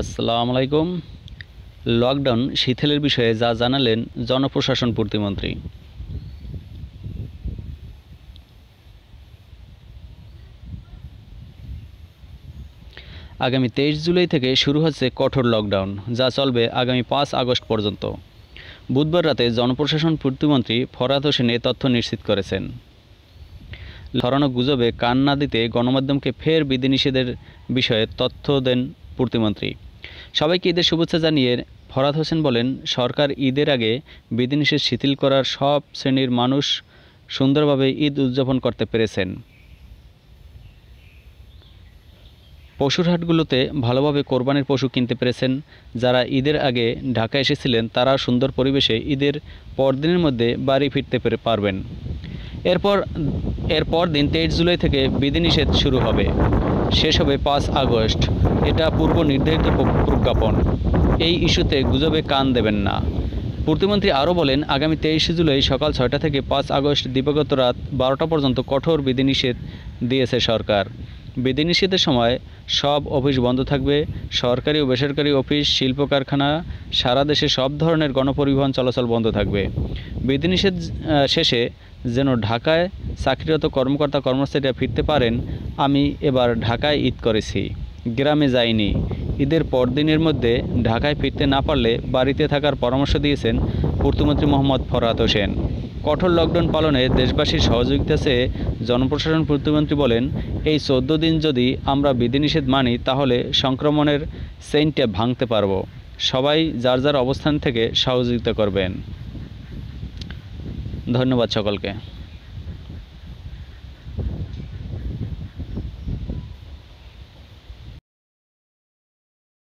আসসালামু আলাইকুম। লকডাউন শিথিলের বিষয়ে যা জানালেন জনপ্রশাসন প্রতিমন্ত্রী। আগামী 23 জুলাই থেকে শুরু হচ্ছে কঠোর লকডাউন, যা চলবে আগামী 5 আগস্ট পর্যন্ত। বুধবার রাতে জনপ্রশাসন প্রতিমন্ত্রী ফরহাদ হোসেন এ তথ্য নিশ্চিত করেছেন। ছড়ানো গুজবে কান না দিতে গণমাধ্যমকে ফের বিধিনিষেধের বিষয়ে তথ্য দেন প্রতিমন্ত্রী। সবাইকে ঈদের শুভেচ্ছা জানিয়ে ফরহাদ হোসেন বলেন, সরকার ঈদের আগে বিধিনিষেধ শিথিল করার সব শ্রেণীর মানুষ সুন্দরভাবে ঈদ উদযাপন করতে পেরেছেন। পশুর হাটগুলোতে ভালোভাবে কোরবানির পশু কিনতে পেরেছেন। যারা ঈদের আগে ঢাকা এসেছিলেন তারা সুন্দর পরিবেশে ঈদের পরদিনের মধ্যে বাড়ি ফিরতে পারবেন। এরপর দিন 23 জুলাই থেকে বিধিনিষেধ শুরু হবে, শেষ হবে 5 আগস্ট। এটা পূর্ব নির্ধারিত প্রজ্ঞাপন। এই ইস্যুতে গুজবে কান দেবেন না। প্রতিমন্ত্রী আরও বলেন, আগামী 23 জুলাই সকাল 6টা থেকে 5 আগস্ট দিবাগত রাত 12টা পর্যন্ত কঠোর বিধিনিষেধ দিয়েছে সরকার। বিধিনিষেধের সময় সব অফিস বন্ধ থাকবে। সরকারি ও বেসরকারি অফিস, শিল্প কারখানা, সারা দেশে সব ধরনের গণপরিবহন চলাচল বন্ধ থাকবে। বিধিনিষেধ শেষে যেন ঢাকায় চাকরিরত কর্মকর্তা কর্মচারীরা ফিরতে পারেন। আমি এবার ঢাকায় ঈদ করেছি, গ্রামে যাইনি। ঈদের পরদিনের মধ্যে ঢাকায় ফিরতে না পারলে বাড়িতে থাকার পরামর্শ দিয়েছেন প্রতিমন্ত্রী মোহাম্মদ ফরহাদ হোসেন। কঠোর লকডাউন পালনে দেশবাসীর সহযোগিতা চেয়ে জনপ্রশাসন প্রতিমন্ত্রী বলেন, এই 14 দিন যদি আমরা বিধিনিষেধ মানি তাহলে সংক্রমণের চেইনটা ভাঙতে পারব। সবাই যার যার অবস্থান থেকে সহযোগিতা করবেন। ধন্যবাদ সকলকে।